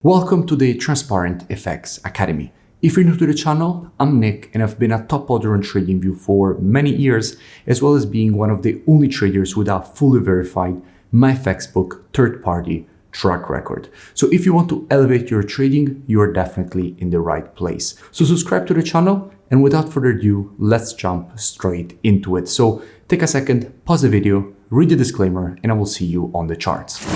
Welcome to the Transparent FX Academy. If you're new to the channel, I'm Nick and I've been a top hodler on TradingView for many years, as well as being one of the only traders with a fully verified MyFXBook third-party track record. So if you want to elevate your trading, you're definitely in the right place. So subscribe to the channel, and without further ado, let's jump straight into it. So take a second, pause the video, read the disclaimer, and I will see you on the charts.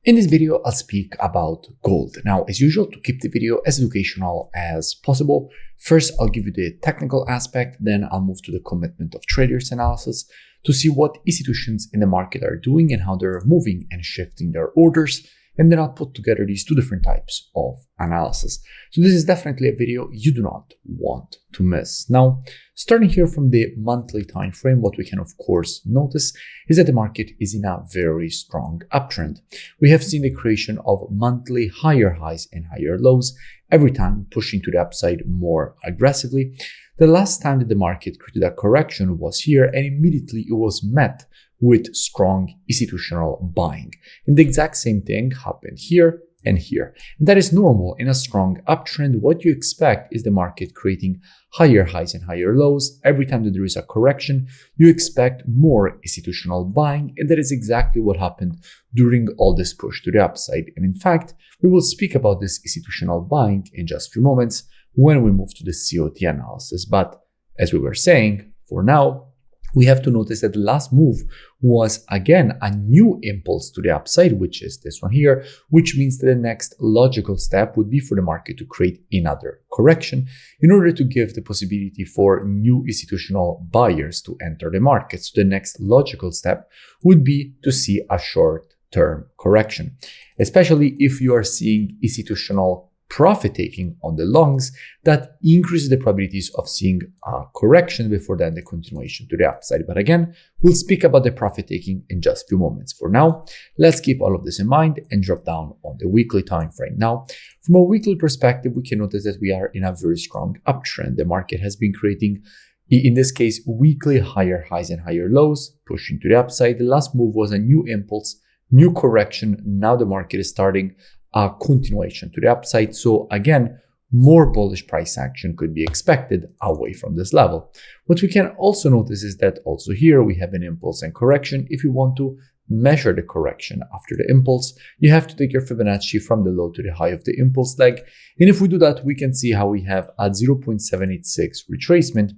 In this video, I'll speak about gold. Now, as usual, to keep the video as educational as possible, first I'll give you the technical aspect, then I'll move to the commitment of traders analysis to see what institutions in the market are doing and how they're moving and shifting their orders. And then I'll put together these two different types of analysis. So this is definitely a video you do not want to miss. Now, starting here from the monthly time frame, what we can of course notice is that the market is in a very strong uptrend. We have seen the creation of monthly higher highs and higher lows, every time pushing to the upside more aggressively. The last time that the market created a correction was here, and immediately it was met with strong institutional buying. And the exact same thing happened here and here. And that is normal in a strong uptrend. What you expect is the market creating higher highs and higher lows. Every time that there is a correction, you expect more institutional buying. And that is exactly what happened during all this push to the upside. And in fact, we will speak about this institutional buying in just a few moments when we move to the COT analysis. But as we were saying, for now, we have to notice that the last move was again a new impulse to the upside, which is this one here, which means that the next logical step would be for the market to create another correction in order to give the possibility for new institutional buyers to enter the market. So the next logical step would be to see a short-term correction, especially if you are seeing institutional profit taking on the longs. That increases the probabilities of seeing a correction before then the continuation to the upside. But again, we'll speak about the profit taking in just a few moments. For now, let's keep all of this in mind and drop down on the weekly time frame. Now, from a weekly perspective, we can notice that we are in a very strong uptrend. The market has been creating, in this case, weekly higher highs and higher lows, pushing to the upside. The last move was a new impulse, new correction. Now the market is starting a continuation to the upside. So again, more bullish price action could be expected away from this level. What we can also notice is that also here we have an impulse and correction. If you want to measure the correction after the impulse, you have to take your Fibonacci from the low to the high of the impulse leg. And if we do that, we can see how we have a 0.786 retracement,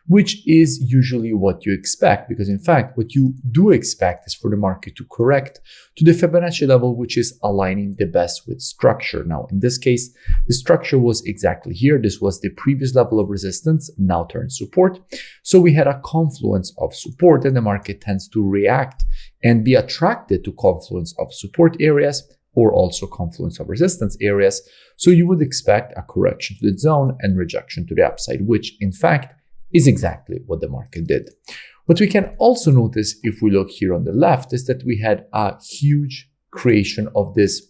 which is usually what you expect, because in fact, what you do expect is for the market to correct to the Fibonacci level, which is aligning the best with structure. Now, in this case, the structure was exactly here. This was the previous level of resistance, now turned support. So we had a confluence of support, and the market tends to react and be attracted to confluence of support areas or also confluence of resistance areas. So you would expect a correction to the zone and rejection to the upside, which in fact is exactly what the market did. What we can also notice if we look here on the left is that we had a huge creation of this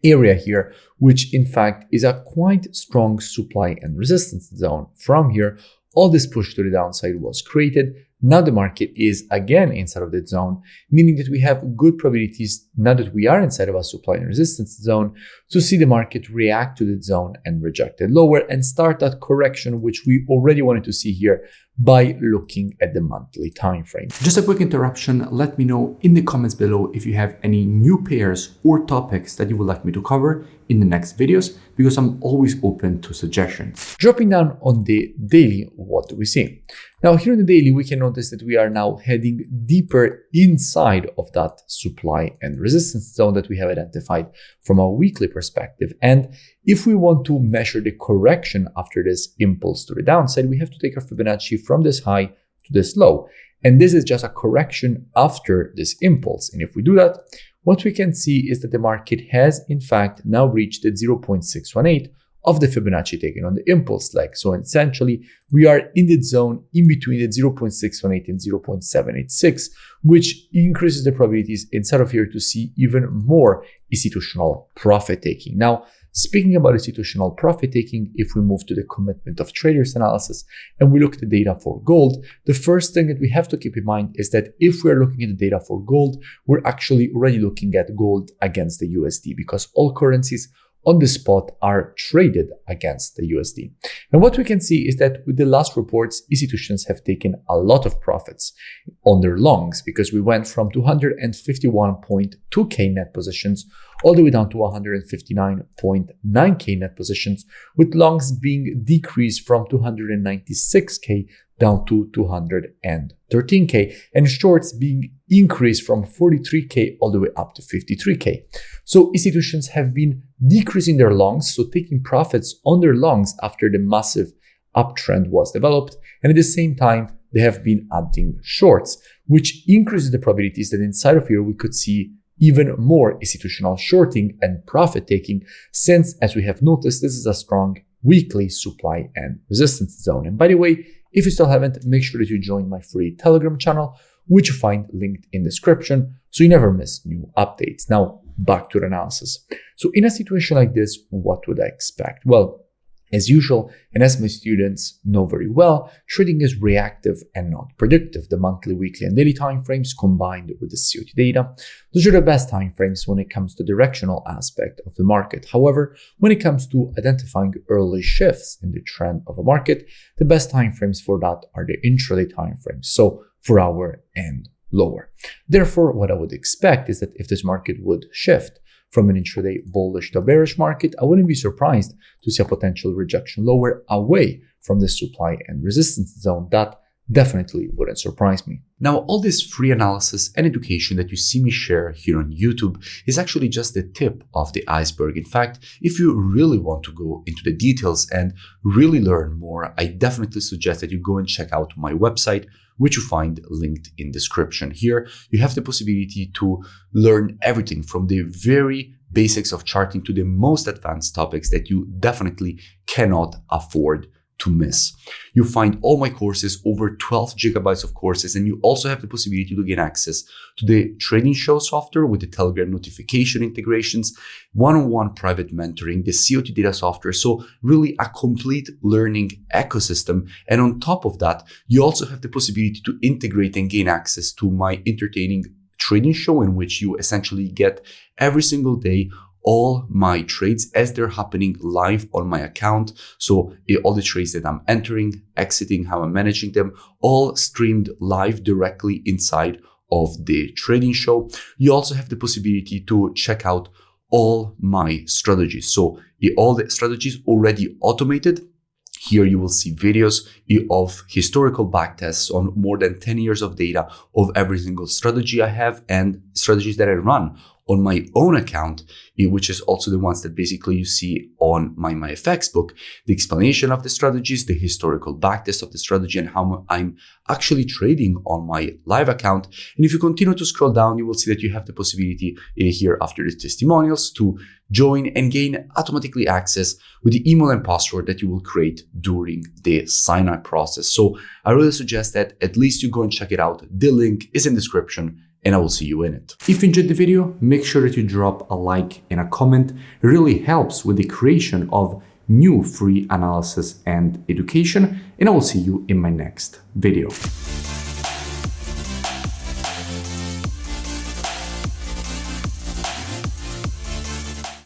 area here, which in fact is a quite strong supply and resistance zone. From here, all this push to the downside was created. Now the market is again inside of that zone, meaning that we have good probabilities, now that we are inside of a supply and resistance zone, to see the market react to the zone and reject it lower and start that correction, which we already wanted to see here by looking at the monthly time frame. Just a quick interruption. Let me know in the comments below if you have any new pairs or topics that you would like me to cover in the next videos, because I'm always open to suggestions. Dropping down on the daily, what do we see? Now here in the daily, we can notice that we are now heading deeper inside of that supply and resistance zone that we have identified from a weekly perspective. And if we want to measure the correction after this impulse to the downside, we have to take our Fibonacci from this high to this low. And this is just a correction after this impulse. And if we do that, what we can see is that the market has in fact now reached the 0.618 of the Fibonacci taken on the impulse leg. So essentially, we are in the zone in between the 0.618 and 0.786, which increases the probabilities inside of here to see even more institutional profit taking. Now, speaking about institutional profit taking, if we move to the commitment of traders analysis and we look at the data for gold, the first thing that we have to keep in mind is that if we're looking at the data for gold, we're actually already looking at gold against the USD, because all currencies on the spot are traded against the USD. And what we can see is that with the last reports, institutions have taken a lot of profits on their longs, because we went from 251.2k net positions all the way down to 159.9k net positions, with longs being decreased from 296k down to 213k, and shorts being increased from 43k all the way up to 53k. So institutions have been decreasing their longs, so taking profits on their longs after the massive uptrend was developed, and at the same time they have been adding shorts, which increases the probabilities that inside of here we could see even more institutional shorting and profit taking, since, as we have noticed, this is a strong weekly supply and resistance zone. And by the way, if you still haven't, make sure that you join my free Telegram channel, which you find linked in the description, so you never miss new updates. Now, back to the analysis. So in a situation like this, what would I expect? Well, as usual, and as my students know very well, trading is reactive and not predictive. The monthly, weekly, and daily timeframes combined with the COT data, those are the best timeframes when it comes to directional aspect of the market. However, when it comes to identifying early shifts in the trend of a market, the best timeframes for that are the intraday timeframes, so 4 hour and lower. Therefore, what I would expect is that if this market would shift from an intraday bullish to a bearish market, I wouldn't be surprised to see a potential rejection lower away from the supply and resistance zone. That definitely wouldn't surprise me. Now, all this free analysis and education that you see me share here on YouTube is actually just the tip of the iceberg. In fact, if you really want to go into the details and really learn more, I definitely suggest that you go and check out my website, which you find linked in description. Here, you have the possibility to learn everything from the very basics of charting to the most advanced topics that you definitely cannot afford to miss. You find all my courses, over 12 gigabytes of courses, and you also have the possibility to gain access to the trading show software with the Telegram notification integrations, one-on-one private mentoring, the COT data software. So really a complete learning ecosystem. And on top of that, you also have the possibility to integrate and gain access to my entertaining trading show, in which you essentially get every single day all my trades as they're happening live on my account. So all the trades that I'm entering, exiting, how I'm managing them, all streamed live directly inside of the trading show. You also have the possibility to check out all my strategies. So all the strategies already automated. Here you will see videos of historical backtests on more than 10 years of data of every single strategy I have and strategies that I run on my own account, which is also the ones that basically you see on my MyFX book, the explanation of the strategies, the historical backtest of the strategy, and how I'm actually trading on my live account. And if you continue to scroll down, you will see that you have the possibility here after the testimonials to join and gain automatically access with the email and password that you will create during the sign-up process. So I really suggest that at least you go and check it out. The link is in the description, and I will see you in it. If you enjoyed the video, make sure that you drop a like and a comment. It really helps with the creation of new free analysis and education, and I will see you in my next video.